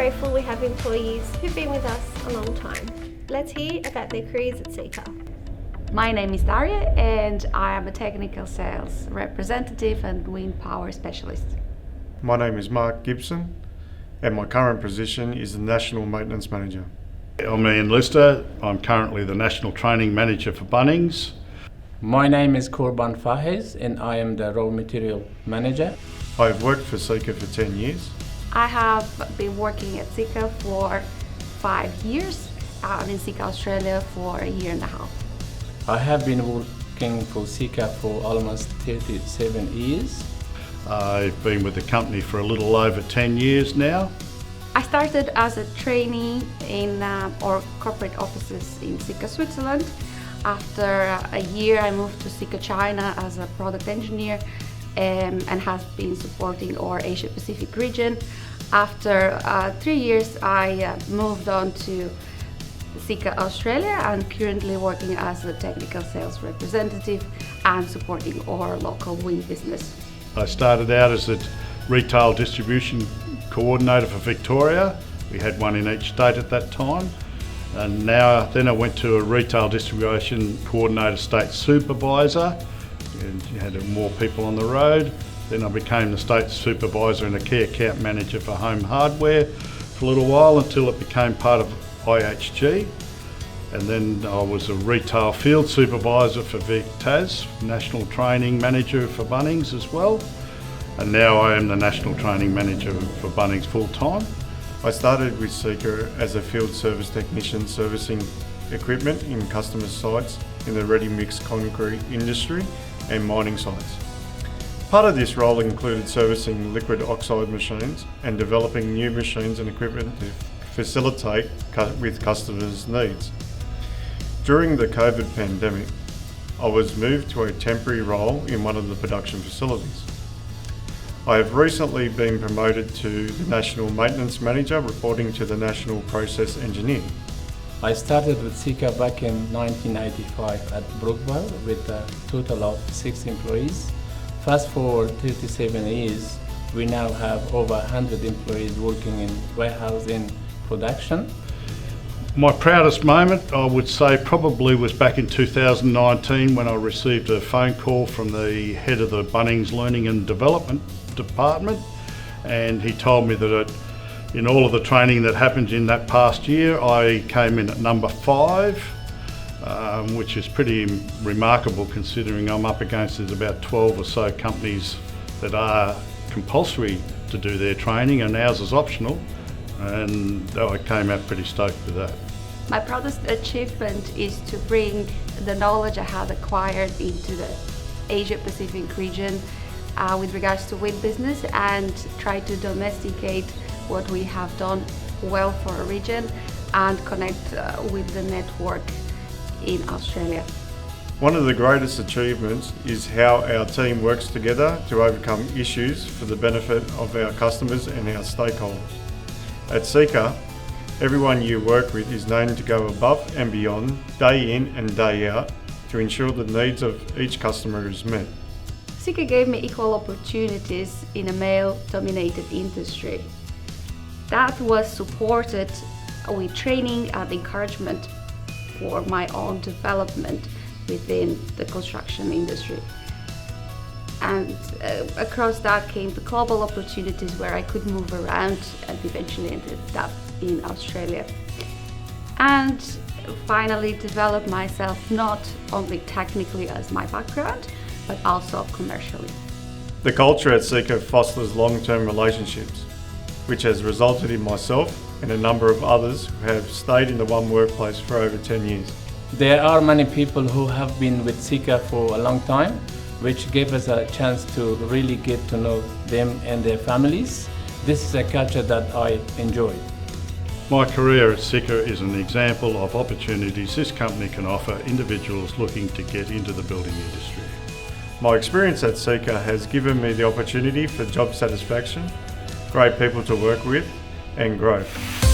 grateful we have employees who've been with us a long time. Let's hear about their careers at Sika. My name is Daria and I am a technical sales representative and wind power specialist. My name is Mark Gibson and my current position is the National Maintenance Manager. I'm Ian Lister. I'm currently the National Training Manager for Bunnings. My name is Korban Fahez and I am the Raw Material Manager. I've worked for Sika for 10 years. I have been working at Sika for 5 years and in Sika Australia for a year and a half. I have been working for Sika for almost 37 years. I've been with the company for a little over 10 years now. I started as a trainee in our corporate offices in Sika, Switzerland. After a year I moved to Sika, China as a product engineer and have been supporting our Asia Pacific region. After 3 years I moved on to Sika Australia and currently working as a technical sales representative and supporting our local wind business. I started out as a retail distribution coordinator for Victoria. We had one in each state at that time. And then I went to a retail distribution coordinator state supervisor and you had more people on the road. Then I became the state supervisor and a key account manager for home hardware for a little while until it became part of IHG. And then I was a retail field supervisor for VicTaz, National Training Manager for Bunnings as well. And now I am the National Training Manager for Bunnings full-time. I started with Sika as a field service technician servicing equipment in customer sites in the ready-mix concrete industry and mining sites. Part of this role included servicing liquid oxide machines and developing new machines and equipment to facilitate with customers' needs. During the COVID pandemic, I was moved to a temporary role in one of the production facilities. I have recently been promoted to the National Maintenance Manager, reporting to the National Process Engineer. I started with Sika back in 1985 at Brookville with a total of 6 employees. Fast forward 37 years, we now have over 100 employees working in warehouse and production. My proudest moment, I would say, probably was back in 2019 when I received a phone call from the head of the Bunnings Learning and Development Department, and he told me that in all of the training that happened in that past year, I came in at number 5, which is pretty remarkable considering I'm up against there's about 12 or so companies that are compulsory to do their training and ours is optional, and I came out pretty stoked with that. My proudest achievement is to bring the knowledge I had acquired into the Asia Pacific region with regards to wind business and try to domesticate what we have done well for a region and connect with the network in Australia. One of the greatest achievements is how our team works together to overcome issues for the benefit of our customers and our stakeholders. At Sika, everyone you work with is known to go above and beyond, day in and day out, to ensure the needs of each customer is met. Sika gave me equal opportunities in a male-dominated industry. That was supported with training and encouragement for my own development within the construction industry. And across that came the global opportunities where I could move around and eventually ended up in Australia. And finally develop myself not only technically as my background, but also commercially. The culture at Sika fosters long-term relationships, which has resulted in myself and a number of others who have stayed in the one workplace for over 10 years. There are many people who have been with Sika for a long time, which gave us a chance to really get to know them and their families. This is a culture that I enjoy. My career at Sika is an example of opportunities this company can offer individuals looking to get into the building industry. My experience at Sika has given me the opportunity for job satisfaction, great people to work with and growth.